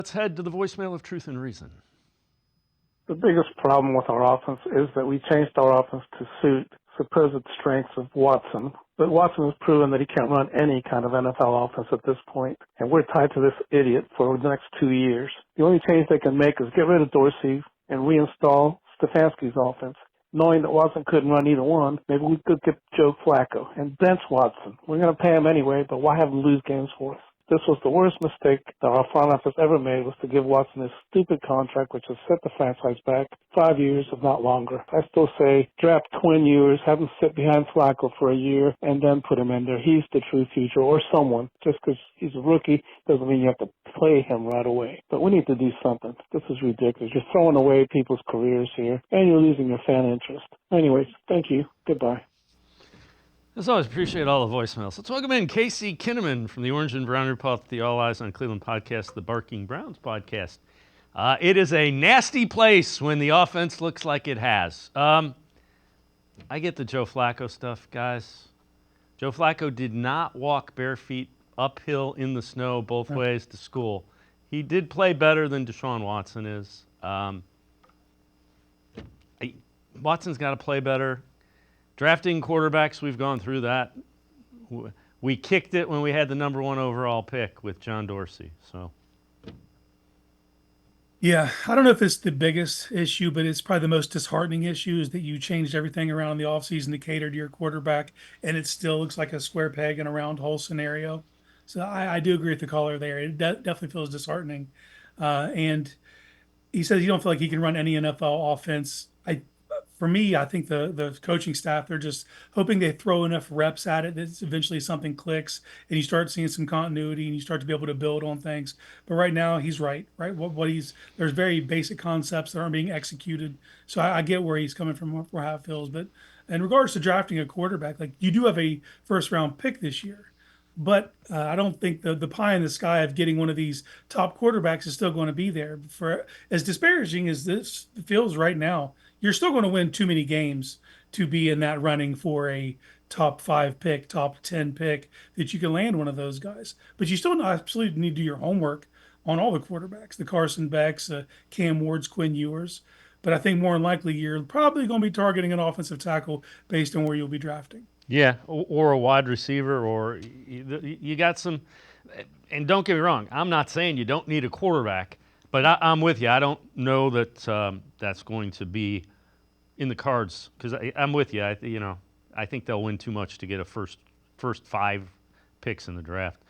Let's head to the voicemail of Truth and Reason. The biggest problem with our offense is that we changed our offense to suit supposed strengths of Watson. But Watson has proven that he can't run any kind of NFL offense at this point, and we're tied to this idiot for the next 2 years. The only change they can make is get rid of Dorsey and reinstall Stefanski's offense. Knowing that Watson couldn't run either one, maybe we could get Joe Flacco and bench Watson. We're going to pay him anyway, but why have him lose games for us? This was the worst mistake that our front office ever made, was to give Watson this stupid contract, which has set the franchise back 5 years, if not longer. I still say draft Quinn Ewers, have him sit behind Flacco for a year, and then put him in there. He's the true future, or someone. Just because he's a rookie doesn't mean you have to play him right away. But we need to do something. This is ridiculous. You're throwing away people's careers here, and you're losing your fan interest. Anyways, thank you. Goodbye. As always, appreciate all the voicemails. Let's welcome in Casey Kinnaman from the Orange and Brown Report, the All Eyes on Cleveland podcast, the Barking Browns podcast. It is a nasty place when the offense looks like it has. I get the Joe Flacco stuff, guys. Joe Flacco did not walk bare feet uphill in the snow both ways to school. He did play better than Deshaun Watson is. Watson's got to play better. Drafting quarterbacks, we've gone through that. We kicked it when we had the number 1 overall pick with John Dorsey. So, yeah, I don't know if it's the biggest issue, but it's probably the most disheartening issue, is that you changed everything around in the offseason to cater to your quarterback, and it still looks like a square peg in a round hole scenario. So I do agree with the caller there. It definitely feels disheartening. And he says you don't feel like he can run any NFL offense. For me, I think the coaching staff, they're just hoping they throw enough reps at it that eventually something clicks and you start seeing some continuity and you start to be able to build on things. But right now, he's right? There's very basic concepts that aren't being executed. So I get where he's coming from, for how it feels. But in regards to drafting a quarterback, like, you do have a first round pick this year. But I don't think the pie in the sky of getting one of these top quarterbacks is still going to be there. For as disparaging as this feels right now, you're still going to win too many games to be in that running for a top 5 pick, top 10 pick, that you can land one of those guys. But you still absolutely need to do your homework on all the quarterbacks, the Carson Becks, Cam Wards, Quinn Ewers. But I think more than likely you're probably going to be targeting an offensive tackle based on where you'll be drafting. yeah, or a wide receiver, or you got some. And don't get me wrong, I'm not saying you don't need a quarterback, but I'm with you. I don't know that that's going to be in the cards, because I'm with you. I think they'll win too much to get a first 5 picks in the draft.